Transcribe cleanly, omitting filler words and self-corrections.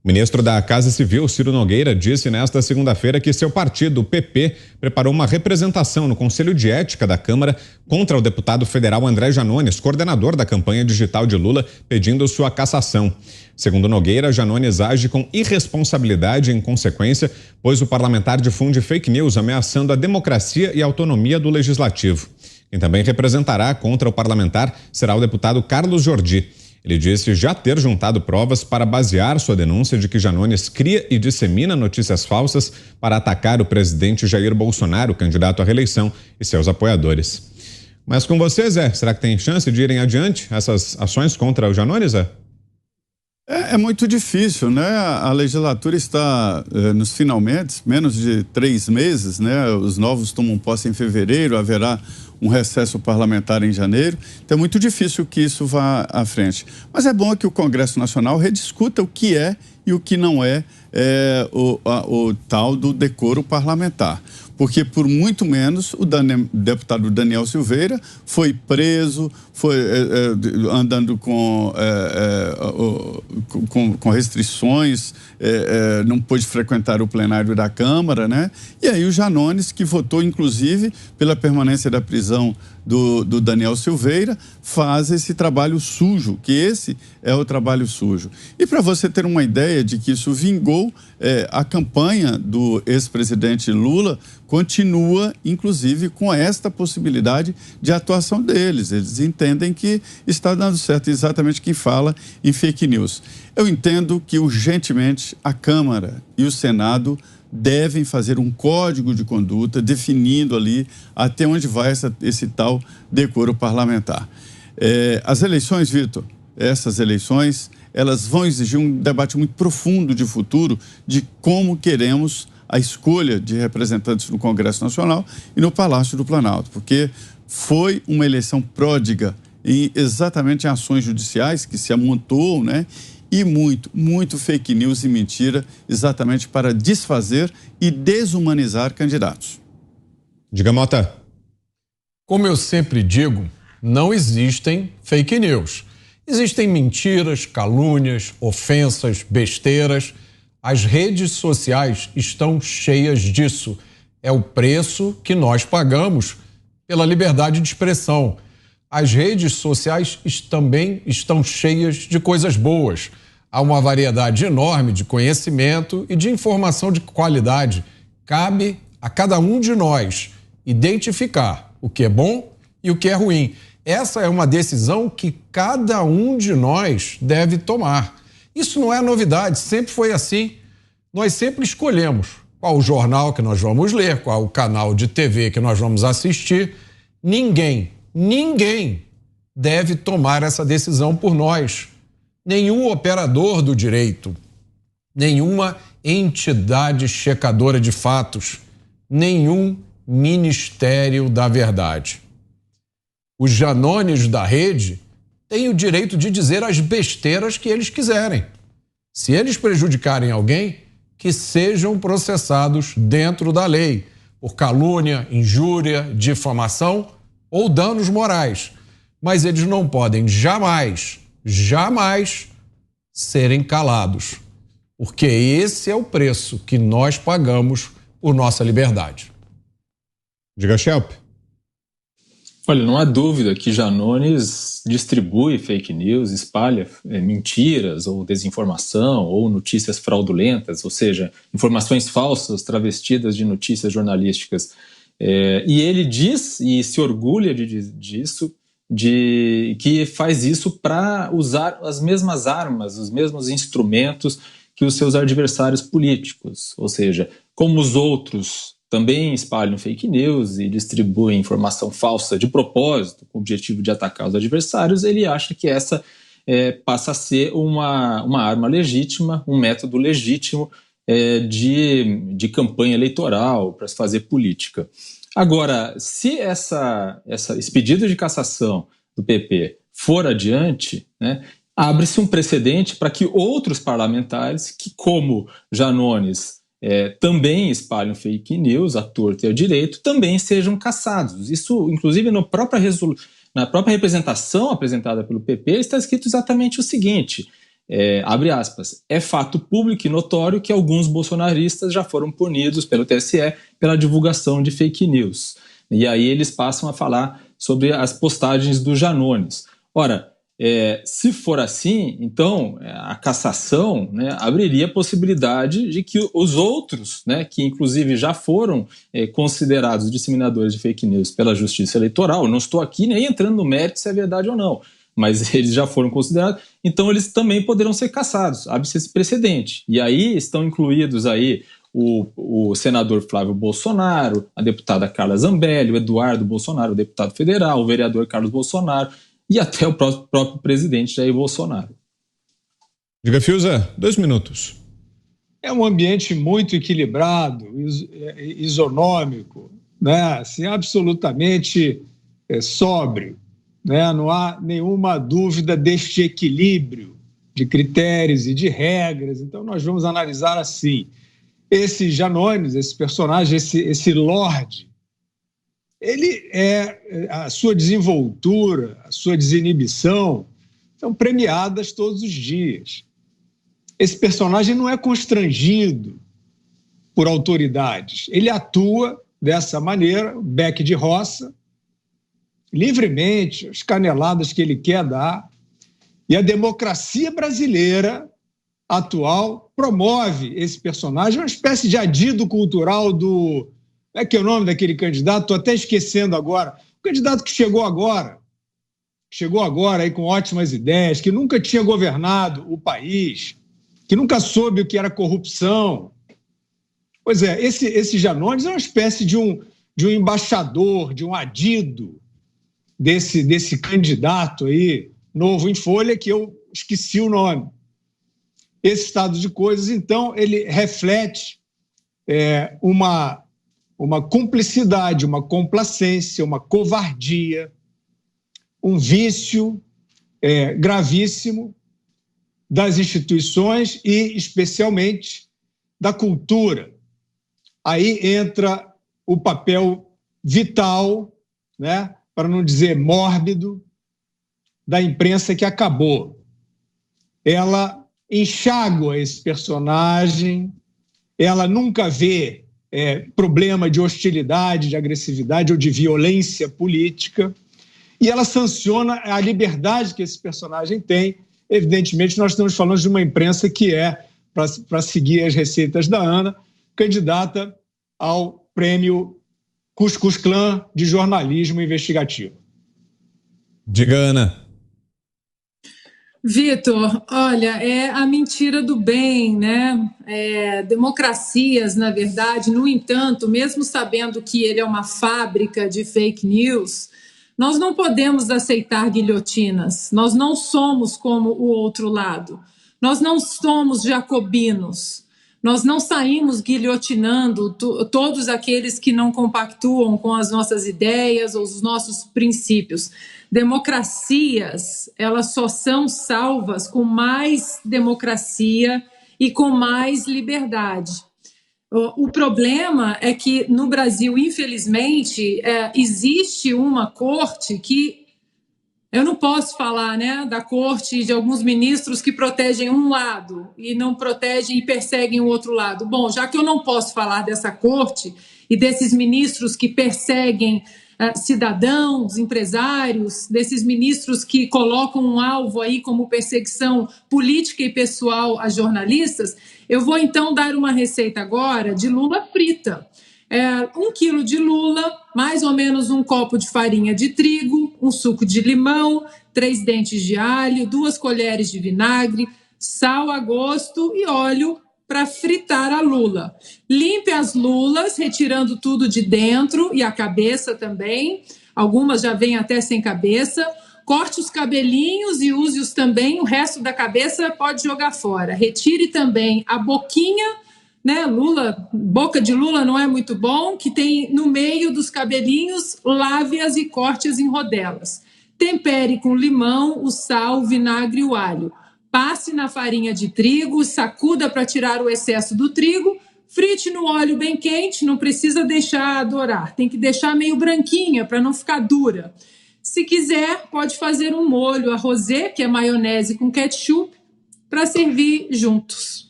O ministro da Casa Civil, Ciro Nogueira, disse nesta segunda-feira que seu partido, o PP, preparou uma representação no Conselho de Ética da Câmara contra o deputado federal André Janones, coordenador da campanha digital de Lula, pedindo sua cassação. Segundo Nogueira, Janones age com irresponsabilidade e inconsequência, pois o parlamentar difunde fake news ameaçando a democracia e a autonomia do legislativo. Quem também representará contra o parlamentar será o deputado Carlos Jordi. Ele disse já ter juntado provas para basear sua denúncia de que Janones cria e dissemina notícias falsas para atacar o presidente Jair Bolsonaro, candidato à reeleição, e seus apoiadores. Mas com você, Zé, será que tem chance de irem adiante essas ações contra o Janones, Zé? É muito difícil, né? A legislatura está nos finalmente, menos de 3 meses, né? Os novos tomam posse em fevereiro, haverá um recesso parlamentar em janeiro, então é muito difícil que isso vá à frente. Mas é bom que o Congresso Nacional rediscuta o que é e o que não é, o tal do decoro parlamentar. Porque por muito menos o deputado Daniel Silveira foi preso, foi andando com restrições, não pôde frequentar o plenário da Câmara, né? E aí o Janones, que votou inclusive pela permanência da prisão do Daniel Silveira, faz esse trabalho sujo, que esse é o trabalho sujo. E para você ter uma ideia de que isso vingou, a campanha do ex-presidente Lula continua, inclusive, com esta possibilidade de atuação deles. Eles entendem que está dando certo, exatamente quem fala em fake news. Eu entendo que, urgentemente, a Câmara e o Senado devem fazer um código de conduta definindo ali até onde vai esse tal decoro parlamentar. As eleições, Vitor, essas eleições, elas vão exigir um debate muito profundo de futuro de como queremos a escolha de representantes no Congresso Nacional e no Palácio do Planalto, porque foi uma eleição pródiga exatamente em ações judiciais que se amontoam, né? E muito fake news e mentira, exatamente para desfazer e desumanizar candidatos. Diga, Mota. Como eu sempre digo, não existem fake news. Existem mentiras, calúnias, ofensas, besteiras. As redes sociais estão cheias disso. É o preço que nós pagamos pela liberdade de expressão. As redes sociais também estão cheias de coisas boas. Há uma variedade enorme de conhecimento e de informação de qualidade. Cabe a cada um de nós identificar o que é bom e o que é ruim. Essa é uma decisão que cada um de nós deve tomar. Isso não é novidade, sempre foi assim. Nós sempre escolhemos qual o jornal que nós vamos ler, qual o canal de TV que nós vamos assistir. Ninguém deve tomar essa decisão por nós. Nenhum operador do direito, nenhuma entidade checadora de fatos, nenhum Ministério da Verdade. Os Janones da rede têm o direito de dizer as besteiras que eles quiserem. Se eles prejudicarem alguém, que sejam processados dentro da lei, por calúnia, injúria, difamação ou danos morais. Mas eles não podem jamais serem calados, porque esse é o preço que nós pagamos por nossa liberdade. Diga, Schelp. Olha, não há dúvida que Janones distribui fake news, espalha mentiras ou desinformação ou notícias fraudulentas, ou seja, informações falsas travestidas de notícias jornalísticas. E ele diz, e se orgulha disso, de que faz isso para usar as mesmas armas, os mesmos instrumentos que os seus adversários políticos, ou seja, como os outros também espalham fake news e distribuem informação falsa de propósito, com o objetivo de atacar os adversários, ele acha que essa passa a ser uma arma legítima, um método legítimo de campanha eleitoral para se fazer política. Agora, se esse pedido de cassação do PP for adiante, né, abre-se um precedente para que outros parlamentares, que como Janones também espalham fake news, à torta e à direito, também sejam cassados. Isso, inclusive, na própria representação apresentada pelo PP, está escrito exatamente o seguinte: abre aspas, é fato público e notório que alguns bolsonaristas já foram punidos pelo TSE pela divulgação de fake news. E aí eles passam a falar sobre as postagens do Janones. Ora, se for assim, então a cassação, né, abriria a possibilidade de que os outros, né, que inclusive já foram considerados disseminadores de fake news pela Justiça Eleitoral, não estou aqui nem entrando no mérito se é verdade ou não, mas eles já foram considerados, então eles também poderão ser cassados, abre-se esse precedente. E aí estão incluídos aí o senador Flávio Bolsonaro, a deputada Carla Zambelli, o Eduardo Bolsonaro, o deputado federal, o vereador Carlos Bolsonaro e até o próprio presidente Jair Bolsonaro. Diga, Fiuza, 2 minutos. É um ambiente muito equilibrado, isonômico, né? Assim, absolutamente sóbrio. Né? Não há nenhuma dúvida deste equilíbrio de critérios e de regras. Então, nós vamos analisar assim. Esse Janones, esse personagem, esse Lorde, ele a sua desenvoltura, a sua desinibição são premiadas todos os dias. Esse personagem não é constrangido por autoridades. Ele atua dessa maneira, beck de roça, livremente, as caneladas que ele quer dar. E a democracia brasileira atual promove esse personagem, uma espécie de adido cultural do... Como é que é o nome daquele candidato? Estou até esquecendo agora. O candidato que chegou agora aí com ótimas ideias, que nunca tinha governado o país, que nunca soube o que era corrupção. Pois é, esse Janones é uma espécie de um embaixador, de um adido desse candidato aí, novo em folha, que eu esqueci o nome. Esse estado de coisas, então, ele reflete uma cumplicidade, uma complacência, uma covardia, um vício gravíssimo das instituições e, especialmente, da cultura. Aí entra o papel vital, né, para não dizer mórbido, da imprensa que acabou. Ela enxágua esse personagem, ela nunca vê problema de hostilidade, de agressividade ou de violência política, e ela sanciona a liberdade que esse personagem tem. Evidentemente, nós estamos falando de uma imprensa que para seguir as receitas da Ana, candidata ao prêmio Cuscuz Clã de jornalismo investigativo. Diga, Ana. Vitor, olha, é a mentira do bem, né? Democracias, na verdade, no entanto, mesmo sabendo que ele é uma fábrica de fake news, nós não podemos aceitar guilhotinas. Nós não somos como o outro lado. Nós não somos jacobinos. Nós não saímos guilhotinando todos aqueles que não compactuam com as nossas ideias ou os nossos princípios. Democracias, elas só são salvas com mais democracia e com mais liberdade. O problema é que no Brasil, infelizmente, existe uma corte que... Eu não posso falar, né, da corte de alguns ministros que protegem um lado e não protegem e perseguem o outro lado. Bom, já que eu não posso falar dessa corte e desses ministros que perseguem cidadãos, empresários, desses ministros que colocam um alvo aí como perseguição política e pessoal a jornalistas, eu vou então dar uma receita agora de lula frita. 1 quilo de lula, mais ou menos 1 copo de farinha de trigo, um suco de limão, 3 dentes de alho, 2 colheres de vinagre, sal a gosto e óleo para fritar a lula. Limpe as lulas, retirando tudo de dentro e a cabeça também. Algumas já vêm até sem cabeça. Corte os cabelinhos e use-os também. O resto da cabeça pode jogar fora. Retire também a boquinha, né? Boca de lula não é muito bom, que tem no meio dos cabelinhos, lave-as e corte-as em rodelas. Tempere com limão, o sal, o vinagre e o alho. Passe na farinha de trigo, sacuda para tirar o excesso do trigo, frite no óleo bem quente, não precisa deixar dourar, tem que deixar meio branquinha para não ficar dura. Se quiser, pode fazer um molho a rosé, que é maionese com ketchup, para servir juntos.